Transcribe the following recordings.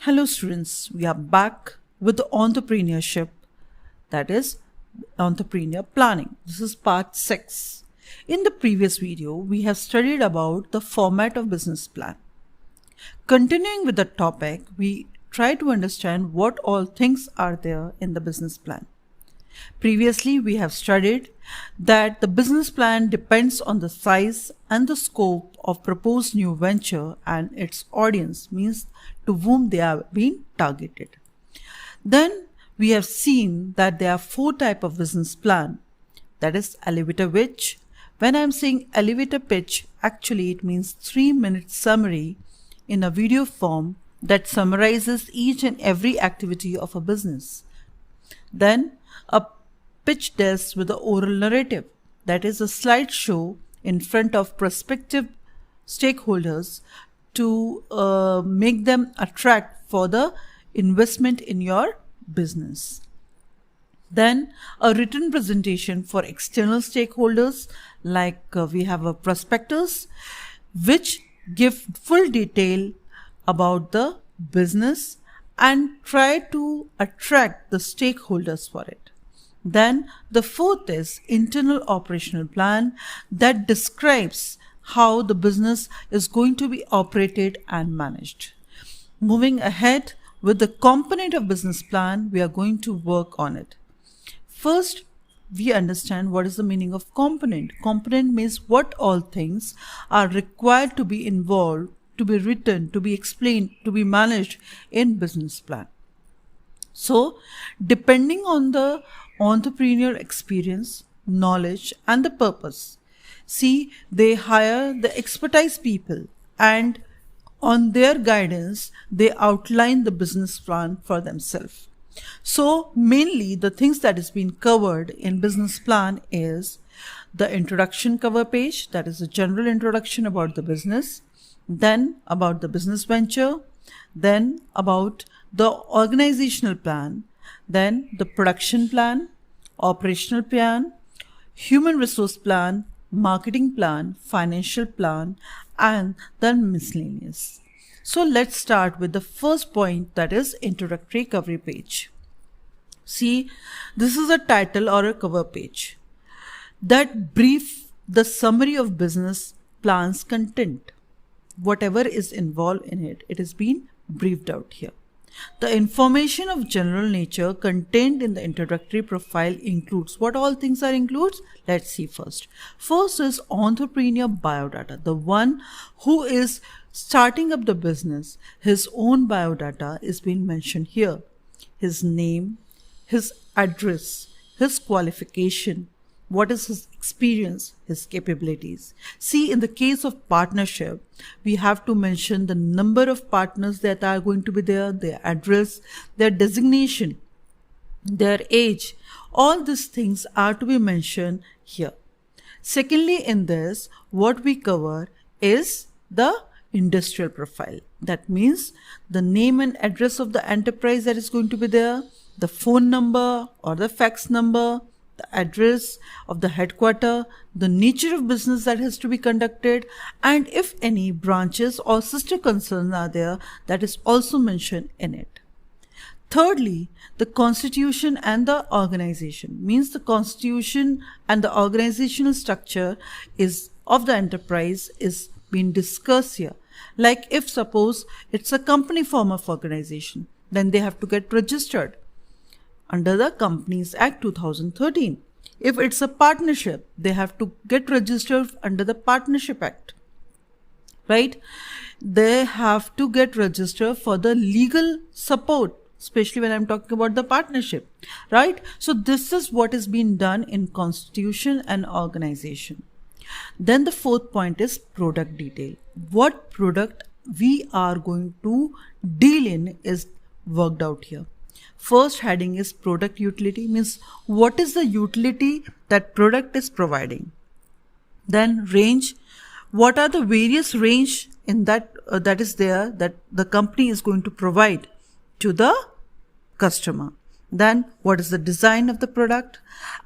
Hello students, we are back with the entrepreneurship, that is entrepreneur planning. This is part 6. In the previous video, we have studied about the format of business plan. Continuing with the topic, we try to understand what all things are there in the business plan. Previously, we have studied that the business plan depends on the size and the scope of proposed new venture and its audience, means to whom they are being targeted. Then we have seen that there are 4 types of business plan. That is elevator pitch. When I am saying elevator pitch, actually it means 3-minute summary in a video form that summarizes each and every activity of a business. Then a pitch deck with the oral narrative, that is a slideshow in front of prospective stakeholders to make them attract for the investment in your business. Then a written presentation for external stakeholders, like we have a prospectus which give full detail about the business and try to attract the stakeholders for it. Then the 4th is internal operational plan that describes how the business is going to be operated and managed. Moving ahead with the component of business plan, we are going to work on it. First, we understand what is the meaning of component. Component means what all things are required to be involved, to be written, to be explained, to be managed in business plan. So, depending on the entrepreneur experience, knowledge and the purpose, see, they hire the expertise people and on their guidance, they outline the business plan for themselves. So, mainly the things that is being covered in business plan is the introduction cover page, that is a general introduction about the business, then about the business venture, then about the organizational plan, then the production plan, operational plan, human resource plan, marketing plan, financial plan, and then miscellaneous. So let's start with the first point, that is introductory cover page. See, this is a title or a cover page that brief the summary of business plan's content. Whatever is involved in it, it is being briefed out here. The information of general nature contained in the introductory profile includes, what all things are includes? Let's see first. First is entrepreneur biodata, the one who is starting up the business. His own biodata is being mentioned here. His name, his address, his qualification, what is his experience, his capabilities. See, in the case of partnership, we have to mention the number of partners that are going to be there, their address, their designation, their age. All these things are to be mentioned here. Secondly, in this, what we cover is the industrial profile. That means the name and address of the enterprise that is going to be there, the phone number or the fax number, the address of the headquarters, the nature of business that has to be conducted, and if any branches or sister concerns are there, that is also mentioned in it. Thirdly, the constitution and the organization, means the constitution and the organizational structure is of the enterprise is being discussed here. Like if suppose it's a company form of organization, then they have to get registered under the Companies Act 2013. If it's a partnership, they have to get registered under the Partnership Act, right? They have to get registered for the legal support, especially when I'm talking about the partnership, right? So this is what is being done in constitution and organization. Then the 4th point is product detail. What product we are going to deal in is worked out here. First heading is product utility, means what is the utility that product is providing. Then range, what are the various range in that that is there that the company is going to provide to the customer. Then what is the design of the product,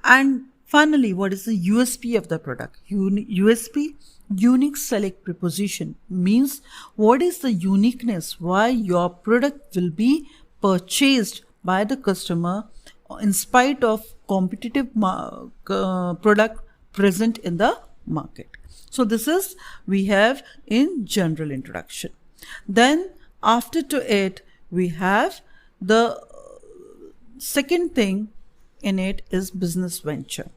and Finally, what is the USP of the product? USP, unique select proposition, means what is the uniqueness why your product will be purchased by the customer in spite of competitive product present in the market. So this is we have in general introduction. Then after to it we have the second thing in it is business venture.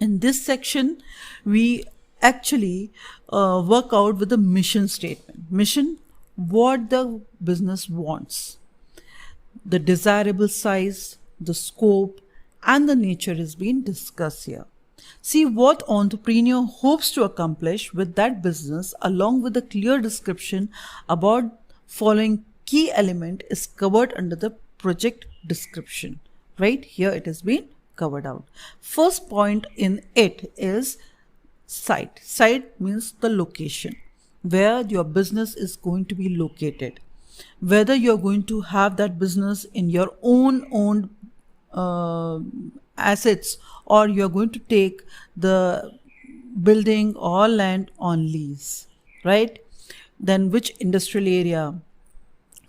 In this section, we actually work out with the mission statement. Mission, what the business wants. The desirable size, the scope, and the nature is being discussed here. See what entrepreneur hopes to accomplish with that business along with a clear description about following key element is covered under the project description. Right here it has been covered out. First point in it is site. Site means the location where your business is going to be located. Whether you're going to have that business in your own assets or you're going to take the building or land on lease, right? Then which industrial area?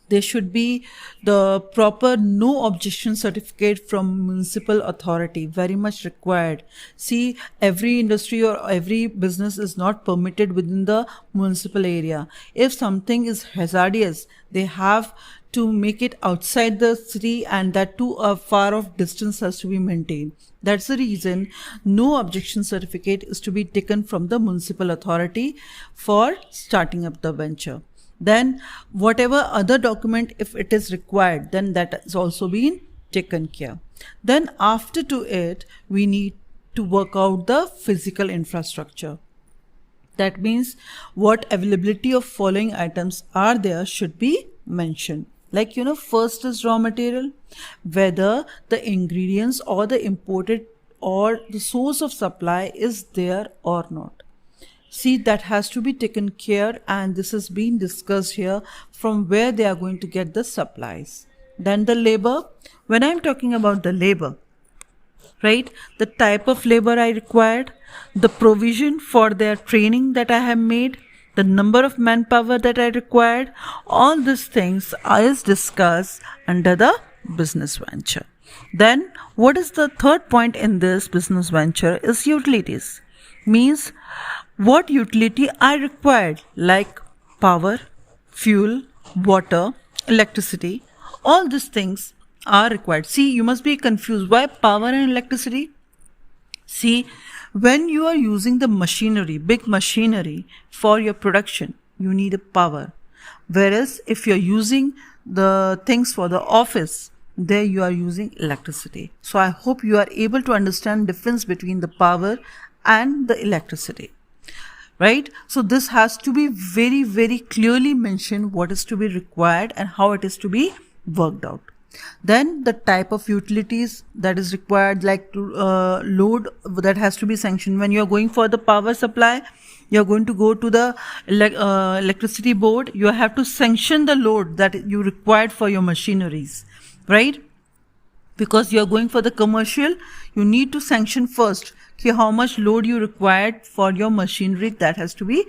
There should be the proper no objection certificate from municipal authority, very much required. See, every industry or every business is not permitted within the municipal area. If something is hazardous, they have to make it outside the city, and that too a far off distance has to be maintained. That's the reason no objection certificate is to be taken from the municipal authority for starting up the venture. Then whatever other document, if it is required, then that is also been taken care. Then after to it, we need to work out the physical infrastructure. That means what availability of following items are there should be mentioned. Like, first is raw material, whether the ingredients or the imported or the source of supply is there or not. See, that has to be taken care, and this is being discussed here from where they are going to get the supplies. Then the labor. When I'm talking about the labor, right, the type of labor I required, the provision for their training that I have made, the number of manpower that I required, all these things is discussed under the business venture. Then what is the third point in this business venture is utilities. Means what utility I required, like power, fuel, water, electricity, all these things are required. See, you must be confused. Why power and electricity? See, when you are using the machinery, big machinery for your production, you need a power. Whereas if you're using the things for the office, there you are using electricity. So I hope you are able to understand difference between the power and the electricity. Right? So this has to be very, very clearly mentioned what is to be required and how it is to be worked out. Then the type of utilities that is required, like load that has to be sanctioned. When you're going for the power supply, you're going to go to the electricity board. You have to sanction the load that you required for your machineries, right? Because you're going for the commercial, you need to sanction first how much load you required for your machinery that has to be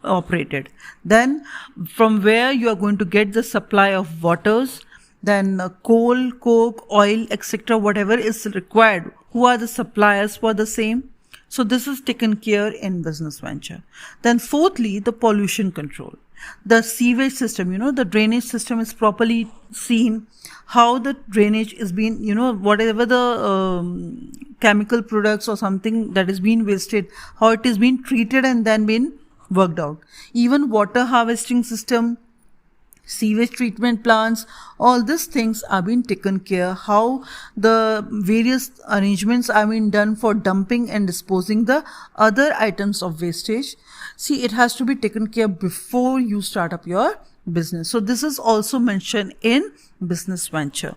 operated. Then from where you are going to get the supply of waters, then coal, coke, oil, etc., whatever is required, who are the suppliers for the same. So this is taken care in business venture. Then fourthly, the pollution control. The sewage system, the drainage system is properly seen, how the drainage is being, whatever the chemical products or something that is being wasted, how it is being treated and then being worked out. Even water harvesting system, sewage treatment plants, all these things are being taken care, how the various arrangements are being done for dumping and disposing the other items of wastage. See, it has to be taken care before you start up your business. So this is also mentioned in business venture.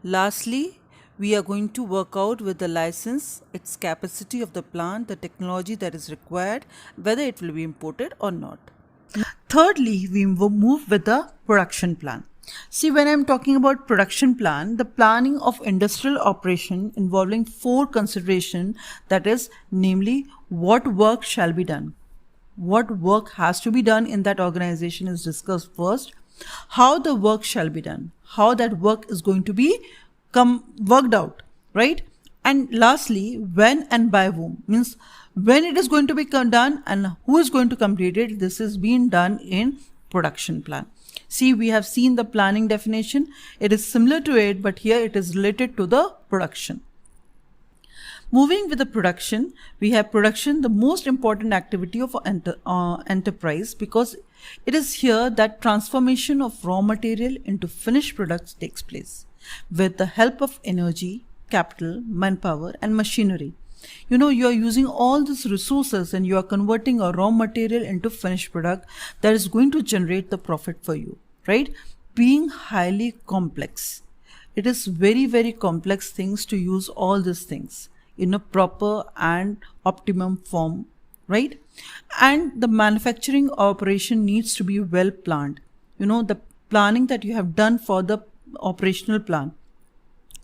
Lastly, we are going to work out with the license, its capacity of the plant, the technology that is required, whether it will be imported or not. Thirdly, we move with the production plan. See, when I'm talking about production plan, the planning of industrial operation involving 4 consideration, that is, namely, what work shall be done. What work has to be done in that organization is discussed first. How the work shall be done, how that work is going to be worked out, right? And lastly, when and by whom, means when it is going to be done and who is going to complete it. This is being done in production plan. See, we have seen the planning definition. It is similar to it, but here it is related to the production. Moving with the production, we have production, the most important activity of enterprise, because it is here that transformation of raw material into finished products takes place with the help of energy, capital, manpower and machinery. You know, you are using all these resources and you are converting a raw material into finished product that is going to generate the profit for you, right? Being highly complex. It is very, very complex things to use all these things in a proper and optimum form, right? And the manufacturing operation needs to be well planned. You know, the planning that you have done for the operational plan,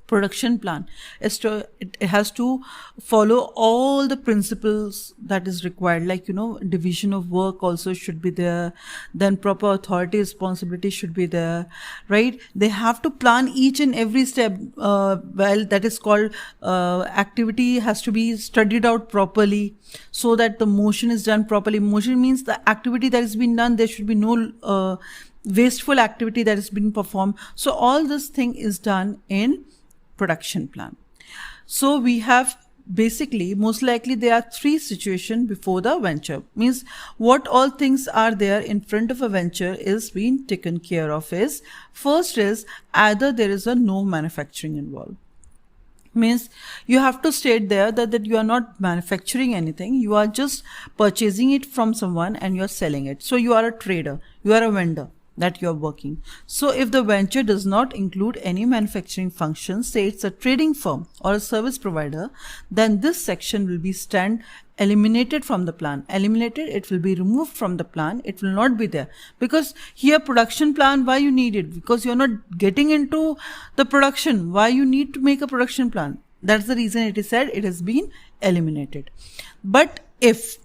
production plan, it has to follow all the principles that is required, like, you know, division of work also should be there, then proper authority responsibility should be there, right? They have to plan each and every step. Well, that is called activity has to be studied out properly so that the motion is done properly. Motion means the activity that has been done, there should be no wasteful activity that has been performed. So all this thing is done in production plan. So we have basically, most likely there are 3 situations before the venture, means what all things are there in front of a venture is being taken care of. Is first is either there is a no manufacturing involved, means you have to state there that you are not manufacturing anything, you are just purchasing it from someone and you are selling it. So you are a trader, you are a vendor that you are working. So if the venture does not include any manufacturing functions, say it's a trading firm or a service provider, then this section will be eliminated from the plan. Eliminated, it will be removed from the plan. It will not be there, because here production plan, why you need it? Because you're not getting into the production. Why you need to make a production plan? That's the reason it is said it has been eliminated. But if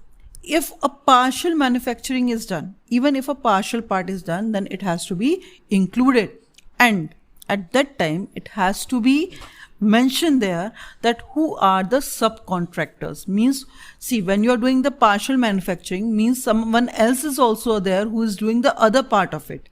a partial manufacturing is done, even if a partial part is done, then it has to be included. And at that time, it has to be mentioned there that who are the subcontractors. Means, see, when you are doing the partial manufacturing, means someone else is also there who is doing the other part of it,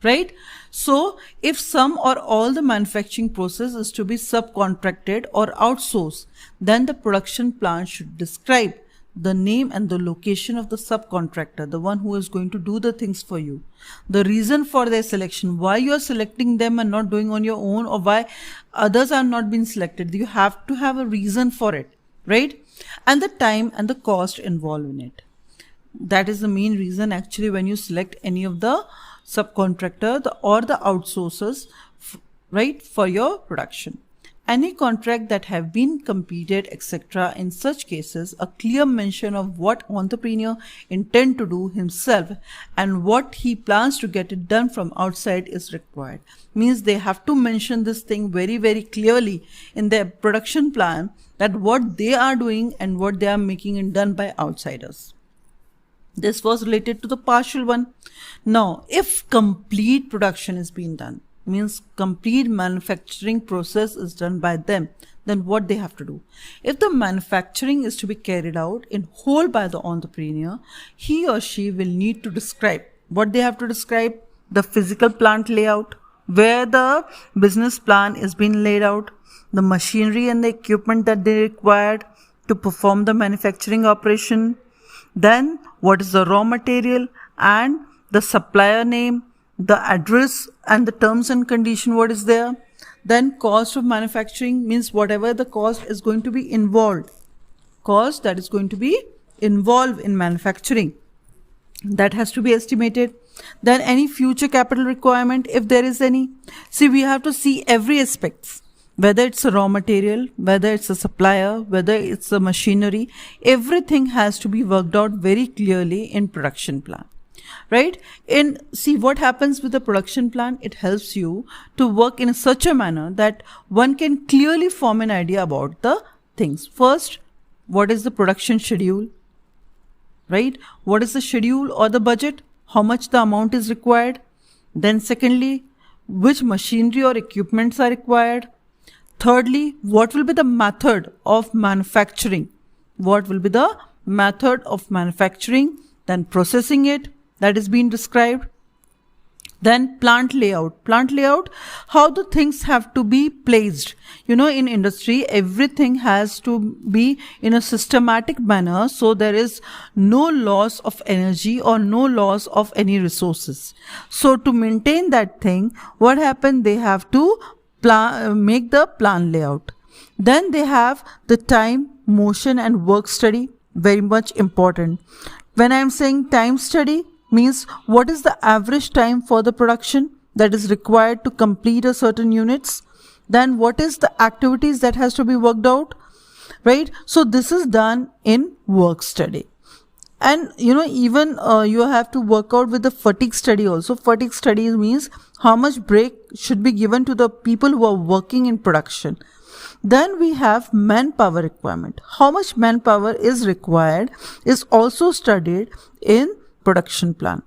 right? So if some or all the manufacturing process is to be subcontracted or outsourced, then the production plan should describe the name and the location of the subcontractor, the one who is going to do the things for you, the reason for their selection, why you are selecting them and not doing on your own, or why others are not being selected. You have to have a reason for it, right? And the time and the cost involved in it. That is the main reason actually when you select any of the subcontractor or the outsourcers, right, for your production. Any contract that have been completed, etc. In such cases, a clear mention of what entrepreneur intend to do himself and what he plans to get it done from outside is required. Means they have to mention this thing very, very clearly in their production plan, that what they are doing and what they are making it done by outsiders. This was related to the partial one. Now, if complete production is being done, means complete manufacturing process is done by them, then what they have to do? If the manufacturing is to be carried out in whole by the entrepreneur, he or she will need to describe. What they have to describe? The physical plant layout, where the business plan is being laid out, the machinery and the equipment that they required to perform the manufacturing operation, then what is the raw material and the supplier name, the address and the terms and condition, what is there. Then cost of manufacturing, means whatever the cost is going to be involved, cost that is going to be involved in manufacturing, that has to be estimated. Then any future capital requirement, if there is any. See, we have to see every aspects, whether it's a raw material, whether it's a supplier, whether it's a machinery, everything has to be worked out very clearly in production plan. right? And see what happens with the production plan. It helps you to work in such a manner that one can clearly form an idea about the things. First, what is the production schedule, right? What is the schedule or the budget? How much the amount is required? Then secondly, which machinery or equipments are required? Thirdly, what will be the method of manufacturing? What will be the method of manufacturing? Then processing it, that is being described. Then plant layout. Plant layout, how the things have to be placed. You know, in industry, everything has to be in a systematic manner, so there is no loss of energy or no loss of any resources. So to maintain that thing, what happened? They have to make the plan layout. Then they have the time, motion and work study, very much important. When I am saying time study, means what is the average time for the production that is required to complete a certain units. Then what is the activities that has to be worked out, right? So this is done in work study. And you know, even you have to work out with the fatigue study also. Fatigue study means how much break should be given to the people who are working in production. Then we have manpower requirement. How much manpower is required is also studied in production plan.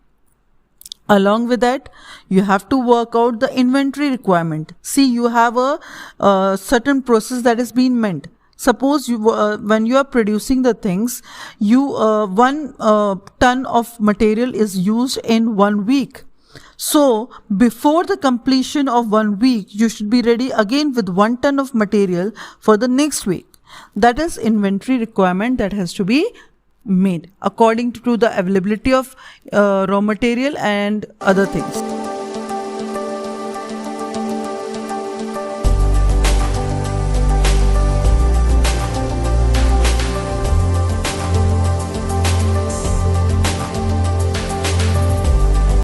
Along with that, you have to work out the inventory requirement. See, you have a certain process that is being meant. Suppose you when you are producing the things, you 1 ton of material is used in 1 week. So before the completion of 1 week, you should be ready again with 1 ton of material for the next week. That is inventory requirement that has to be made according to the availability of raw material and other things.